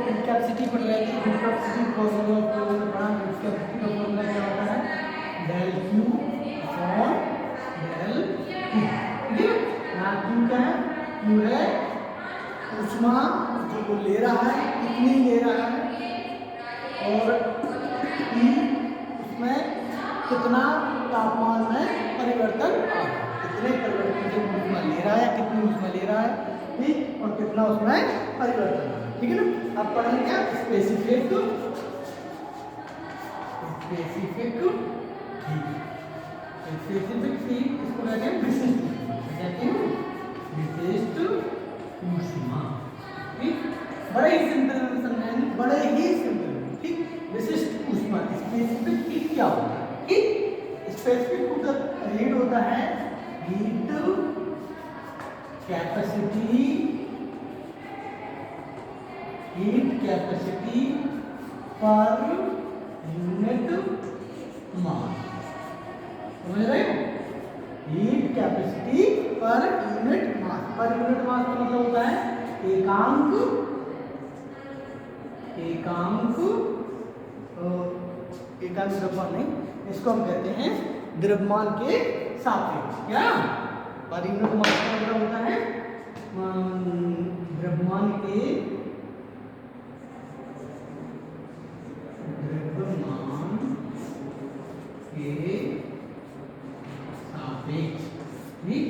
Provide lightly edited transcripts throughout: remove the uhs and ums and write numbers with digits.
Heat capacity पढ़ रहे थे। हीट कैपेसिटी फॉर्मूला पढ़ा। हीट कैपेसिटी का फॉर्मूला क्या होता है? Del Q upon del T. ठीक है, यहाँ क्यू क्या है? क्यू है ऊष्मा जो वो ले रहा है, कितनी ले रहा है, और टी उसमें कितना तापमान में परिवर्तन आ रहा है, कितने परिवर्तन से ऊष्मा ले रहा है, कितनी ऊष्मा ले रहा है, ठीक, और कितना उसमें परिवर्तन आ रहा है। ठीक है ना। अब पढ़ेंगे क्या? Specific heat. स्पेसिफिक हीट इसको कहते हैं विशिष्ट, कहते हैं विशिष्ट ऊष्मा। ठीक, बड़े ही सिंपल में समझाएंगे, बड़े ही सिंपल। ठीक, विशिष्ट ऊष्मा स्पेसिफिक हीट क्या होता है? ठीक, स्पेसिफिक हीट होता है heat capacity, per unit mass. समझ रहे हो? Heat capacity per unit mass. Per unit mass का मतलब होता है एकांक द्रव्यमान नहीं, इसको हम कहते हैं द्रव्यमान के सापेक्ष। क्या पर यूनिट मास का मतलब होता है द्रव्यमान के सापेक्ष। ठीक,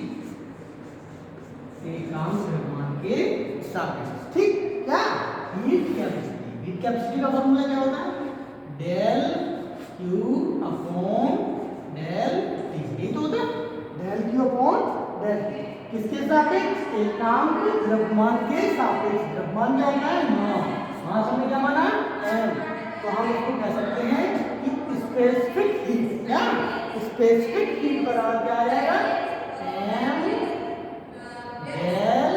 एकांक द्रव्यमान के सापेक्ष। ठीक, क्या हीट कैपेसिटी का फॉर्मूला क्या होता है? Del Q upon del T. यही तो होता है, del Q upon del T. किसके सापेक्ष? एकांक द्रव्यमान के सापेक्ष। द्रव्यमान क्या होता है? मास हमने क्या माना? m। तो हम इसको कह सकते हैं कि स्पेसिफिक हीट। क्या स्पेसिफिक हीट बराबर क्या आ जाएगा? m del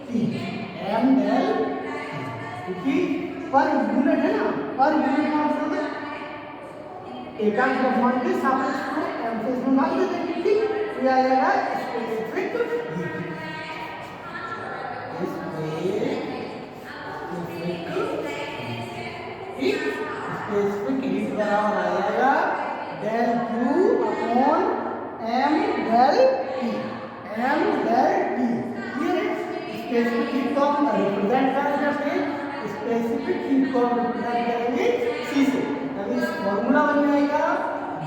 T. m del T, पर यूनिट है ना, पर यूनिट मास होता है एकांक द्रव्यमान के सापेक्ष को m से इसमें मान देते हैं। ठीक, तो आ जाएगा स्पेसिफिक हीट। स्पेसिफिक हीट बराबर आ जाएगा del Q upon m del T. m del T. ये स्पेसिफिक हीट को हम रिप्रेजेंट करते हैं। स्पेसिफिक हीट को हम रिप्रेजेंट करेंगे C से, तभी इस फॉर्मूला बन जाएगा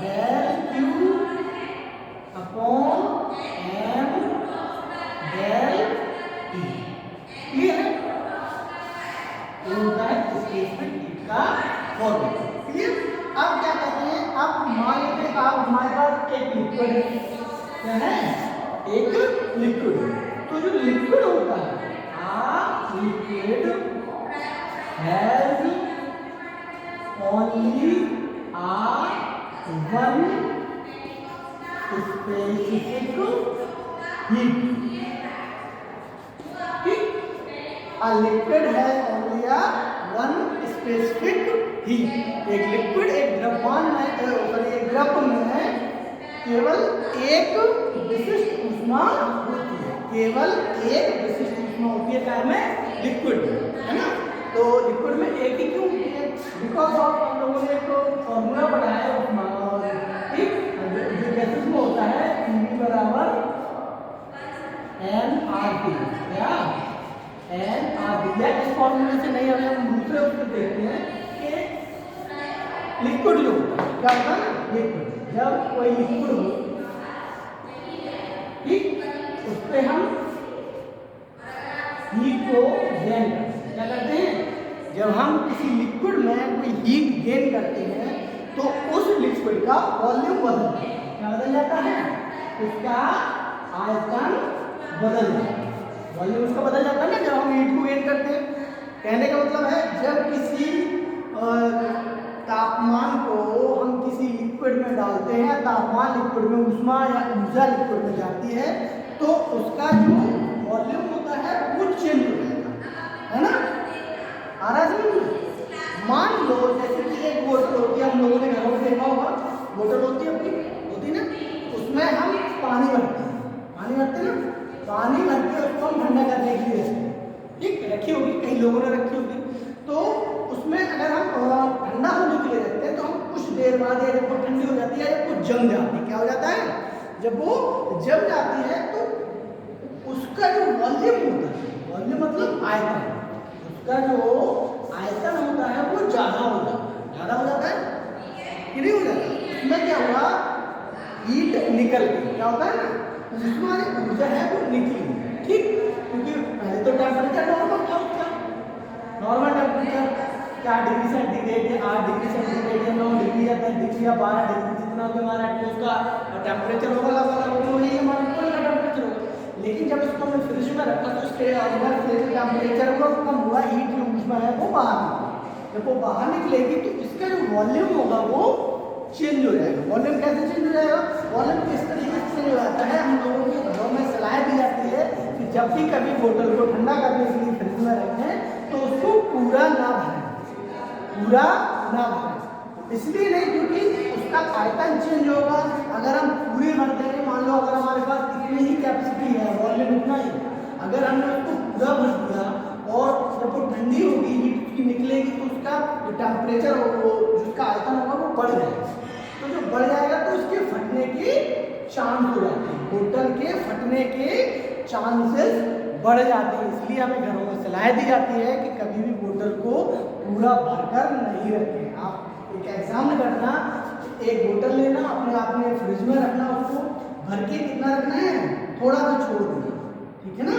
del Q upon m del T. Clear है? ये होता है स्पेसिफिक हीट का फॉर्मूला। क्लियर? अब क्या कहते हैं? अब मान लेते हैं आप हमारे पास एक लिक्विड है। क्या है? एक लिक्विड। तो जो लिक्विड होता है, liquid has only one specific heat. A liquid has only one specific heat. एक लिक्विड, एक द्रव्यमान में, एक द्रव में केवल एक विशिष्ट ऊष्मा होती है। केवल एक विशिष्ट ऊष्मा होती है क्या में? लिक्विड में, है ना। तो लिक्विड में एक ही क्यों होती है? बिकॉज ऑफ हम लोगों ने एक फॉर्मूला पढ़ा है ऊष्मा और ठीक, जो गैसेस में होता है Pv बराबर nRT। क्या nRT? या इस फॉर्मूले से नहीं, हमें हम दूसरे उसको देखते हैं कि लिक्विड जो होता है क्या होता है ना, लिक्विड जब कोई लिक्विड हो, ठीक, उस पर हम हीट को गेन करते हैं। क्या करते हैं? जब हम किसी लिक्विड में कोई हीट गेन करते हैं तो उस लिक्विड का वॉल्यूम बदल जाता है। क्या बदल जाता है? उसका आयतन बदल जाता है। वॉल्यूम उसका बदल जाता है ना जब हम हीट को गेन करते हैं। कहने का मतलब है जब किसी तापमान को हम किसी लिक्विड में डालते हैं, तापमान लिक्विड में, ऊष्मा या ऊर्जा लिक्विड में जाती है, तो उसका जो वॉल्यूम होता है वो चेंज हो जाएगा, है ना। आ रहा है समझ में? मान लो जैसे कि एक बोतल होती है, हम लोगों ने घरों में देखा होगा, बोतल होती है अपनी, होती ना, उसमें हम पानी भरते हैं, पानी भरते ना, पानी भर के उसको हम ठंडा करने के लिए, ठीक, रखी होगी, कई लोगों ने रखी होगी। तो उसमें अगर हम ठंडा होने के लिए रखते हैं तो हम कुछ देर बाद या जब वो ठंडी हो जाती है या वो जम जाती है, क्या हो जाता है, जब वो जम जाती है तो उसका जो वॉल्यूम होता है, वॉल्यूम मतलब आयतन, उसका जो आयतन होता है वो ज़्यादा हो जाता है, ज़्यादा हो जाता है कि नहीं हो जाता। इसमें क्या हुआ, हीट निकल गई, क्या होता है ना, जिसमें हमारी ऊर्जा है वो निकली, ठीक, क्योंकि पहले तो टेम्परेचर नॉर्मल था उसका, नॉर्मल टेम्परेचर 4 डिग्री सेंटीग्रेड या 8 डिग्री सेंटीग्रेड या 9 डिग्री या 10 डिग्री या 12 डिग्री जितना भी हमारा उसका टेम्परेचर होगा वही हमारा ऊपर का टेम्परेचर होगा। लेकिन जब इसको हमने फ्रिज में रखा तो उसके अंदर से टेम्परेचर को कम हुआ, हीट जो उसमें है वो बाहर निकली, जब वो बाहर निकलेगी तो इसका जो वॉल्यूम होगा वो चेंज हो जाएगा। वॉल्यूम कैसे चेंज हो जाएगा, वॉल्यूम किस तरीके से चेंज हो जाता है, हम लोगों के घरों में सलाह दी जाती है कि जब भी कभी बोतल को ठंडा करने के लिए फ्रिज में रखें तो उसको पूरा ना भरें, पूरा ना भरें, इसलिए नहीं क्योंकि उसका आयतन चेंज होगा। अगर हम पूरे भर देंगे, मान लो अगर हमारे पास इतनी ही कैपेसिटी है, वॉल्यूम इतना ही, अगर हमने उसको पूरा भर दिया और जब वो ठंडी होगी हीट उसकी निकलेगी तो उसका जो टेम्परेचर हो, जिसका आयतन होगा वो बढ़ जाएगा, तो जो बढ़ जाएगा तो उसके फटने के चांस हो जाते हैं, बोतल के फटने के चांसेस बढ़ जाते हैं। इसलिए हमें घरों में सलाह दी जाती है कि कभी भी बोतल को पूरा भरकर नहीं रखें। आप एक एग्जाम करना, एक बोतल लेना, अपने आप में फ्रिज में रखना, उसको भर के कितना रखना है, थोड़ा सा छोड़ देना, ठीक है ना,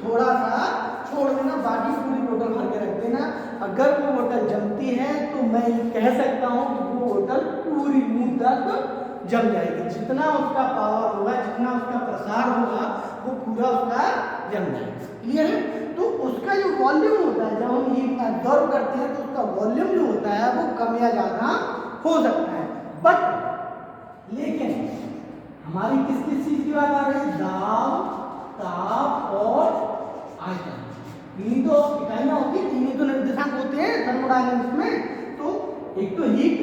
थोड़ा सा छोड़ देना, बाकी पूरी बोतल भर के रख देना। अगर वो बोतल जमती है तो मैं कह सकता हूँ कि वो बोतल पूरी मुंह तक जम जाएगी, जितना उसका पावर होगा, जितना उसका प्रसार होगा वो पूरा उसका जम जाएगा, क्लियर है। तो उसका जो वॉल्यूम होता है, जब हम हीट एब्जॉर्ब करते हैं तो उसका वॉल्यूम जो होता है वो कम या ज़्यादा हो सकता है, बट लेकिन हमारी किस किस चीज़ की बात आ रही है, दाब, ताप और आयतन, तीन तो इकाइयाँ होती हैं, तीन तो निर्देशांक होते हैं थर्मोडायनामिक्स में। तो एक तो हीट,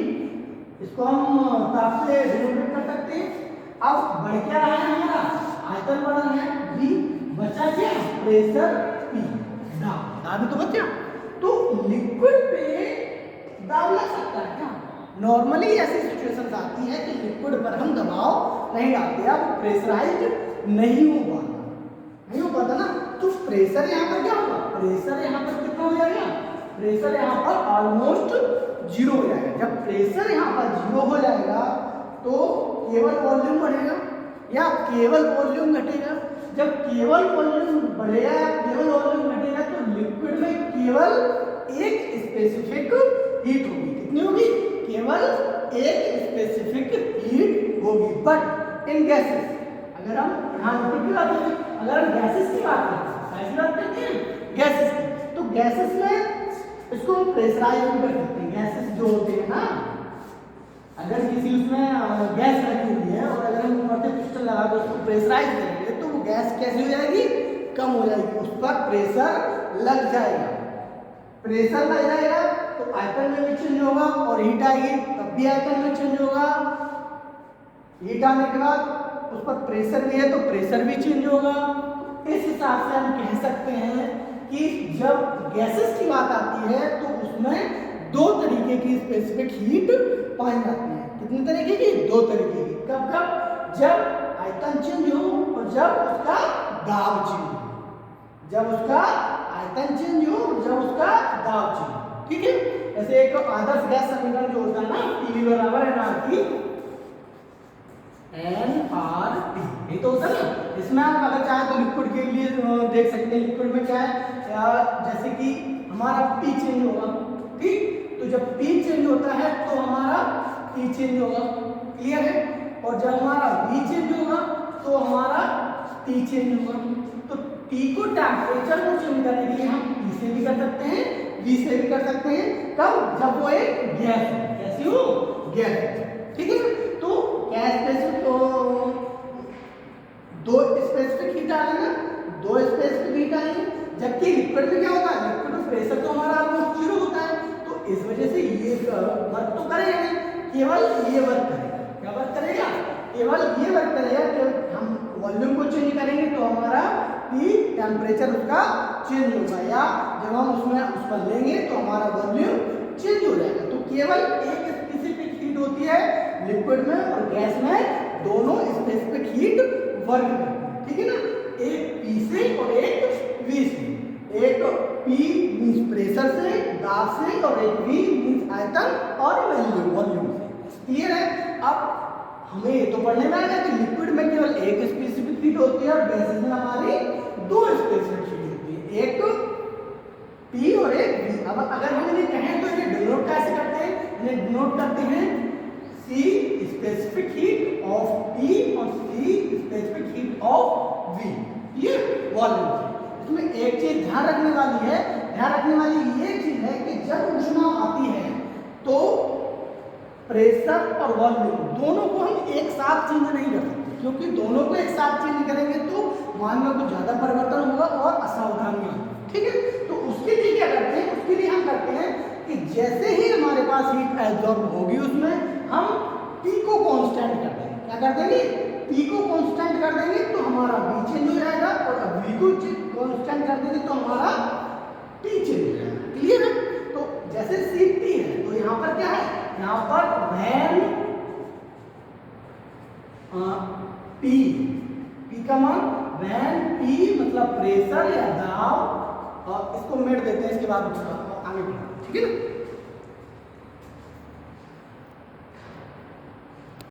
इसको हम ताप से डिनोट कर सकते हैं। अब बढ़ क्या रहा है हमारा, आयतन बढ़ रहा है, बी बचा क्या, प्रेशर, पी दाब ही तो बचा। तो लिक्विड पे दाब लग सकता है क्या, नॉर्मली ऐसी सिचुएशंस आती है कि लिक्विड पर हम दबाव नहीं डालते, अब प्रेशराइज्ड नहीं हो पाता ना, तो प्रेशर यहाँ पर क्या होगा, प्रेशर यहाँ पर कितना हो जाएगा, प्रेशर यहाँ पर ऑलमोस्ट जीरो हो जाएगा। जब प्रेशर यहाँ पर जीरो हो जाएगा तो केवल वॉल्यूम बढ़ेगा या केवल वॉल्यूम घटेगा। जब केवल वॉल्यूम बढ़ेगा या केवल वॉल्यूम घटेगा तो लिक्विड में केवल एक स्पेसिफिक हीट होगी, कितनी होगी, केवल एक स्पेसिफिक हीट होगी। बट इन गैसेस, अगर हम यहाँ लिक्विड की बात करें, अगर हम गैसेस की बात करें, कैसी बात करते हैं, गैसेस की, तो गैसेस में इसको हम प्रेशराइज भी कर सकते हैं। गैसेस जो होते हैं ना, अगर किसी उसमें गैस रखी हुई है और अगर हम ऊपर से पिस्टन लगा के उसको प्रेशराइज करेंगे तो वो गैस कैसी हो जाएगी, कम हो जाएगी, उस पर प्रेशर लग जाएगा। प्रेशर लग जाएगा तो आयतन में भी चेंज होगा और हीट आएगी तब भी आयतन में चेंज होगा। हीट आने के बाद उस पर प्रेशर भी है तो प्रेशर भी चेंज होगा। इस हिसाब से हम कह सकते हैं कि जब गैसेस की बात आती है तो उसमें दो तरीके की स्पेसिफिक हीट पाई जाती है। कितने तरीके की, दो तरीके की। कब कब, जब आयतन चेंज हो और जब उसका दाब चेंज हो, जब उसका आयतन चेंज हो, जब उसका दाब चेंज हो, ठीक है। जैसे एक आदर्श गैस समीकरण जो होता है ना, पी बराबर एनआरटी, एनआरटी, ये तो होता है ना। इसमें आप अगर चाहे तो लिक्विड के लिए देख सकते हैं, लिक्विड में क्या है, जैसे कि हमारा पी चेंज होगा, ठीक, तो जब पी चेंज होता है तो हमारा पी चेंज होगा, क्लियर है। और जब हमारा वी चेंज होगा तो हमारा टी चेंज होगा। तो टी को टेम्परेचर को चेंज करने के लिए हम पी से भी कर सकते हैं, वी से भी कर सकते हैं। कब, जब वो एक गैस है, कैसी हो, गैस, ठीक है। तो गैस स्पेसिफिक दो स्पेसिफिक हीट आएगा, दो स्पेसिफिक हीट आएंगे। जबकि लिक्विड में क्या होता है, लिक्विड में प्रेशर तो हमारा ऑलमोस्ट जीरो होता है, तो इस वजह से ये वर्क तो करेगा नहीं, केवल ये वर्क करेगा। क्या वर्क करेगा, केवल ये वर्क करेगा कि हम वॉल्यूम को चेंज करेंगे तो हमारा कि टेम्परेचर उसका चेंज होगा, या जब हम उसमें उसका लेंगे तो हमारा वॉल्यूम चेंज हो जाएगा। तो केवल एक स्पेसिफिक हीट होती है लिक्विड में और गैस में, दोनों स्पेसिफिक हीट वर्क करती है, ठीक है ना। एक P से और एक V से। एक P मींस प्रेशर से, दाब से, और एक V मींस आयतन और वॉल्यूम से। क्लियर है। अब हमें ये तो पढ़ने में आएगा कि लिक्विड में केवल एक स्पेसिफिक हीट होती है और गैसेस में हमारी दो स्पेसिफिक हीट होती है, एक P और एक V। अब अगर हम इन्हें कहें तो इन्हें डिनोट कैसे करते हैं? इन्हें डिनोट करते हैं C specific heat of P और C specific heat of V, ये वॉल्यूम है। इसमें एक चीज ध्यान रखने वाली है, ध्यान रखने वाली ये चीज है कि जब ऊष्मा आती है तो प्रेशर और वॉल्यूम दोनों को हम एक साथ चेंज नहीं कर सकते, क्योंकि दोनों को एक साथ चेंज करेंगे तो मान में कुछ ज्यादा परिवर्तन होगा और असावधानी होगी, ठीक है। तो उसके लिए क्या करते हैं? उसके लिए हम करते हैं कि जैसे ही हमारे पास हीट एब्जॉर्ब होगी उसमें हम P को कांस्टेंट कर देंगे। क्या कर देंगे? P को कांस्टेंट कर देंगे तो हमारा V चेंज हो जाएगा, और V को कांस्टेंट कर देंगे तो हमारा T चेंज हो जाएगा। क्लियर है। तो जैसे Cp है तो यहाँ पर क्या है? यहाँ पर व्हेन P का मान व्हेन P मतलब प्रेशर या दाब, और इसको मेट देते हैं, इसके बाद आगे बढ़ते हैं, ठीक है ना।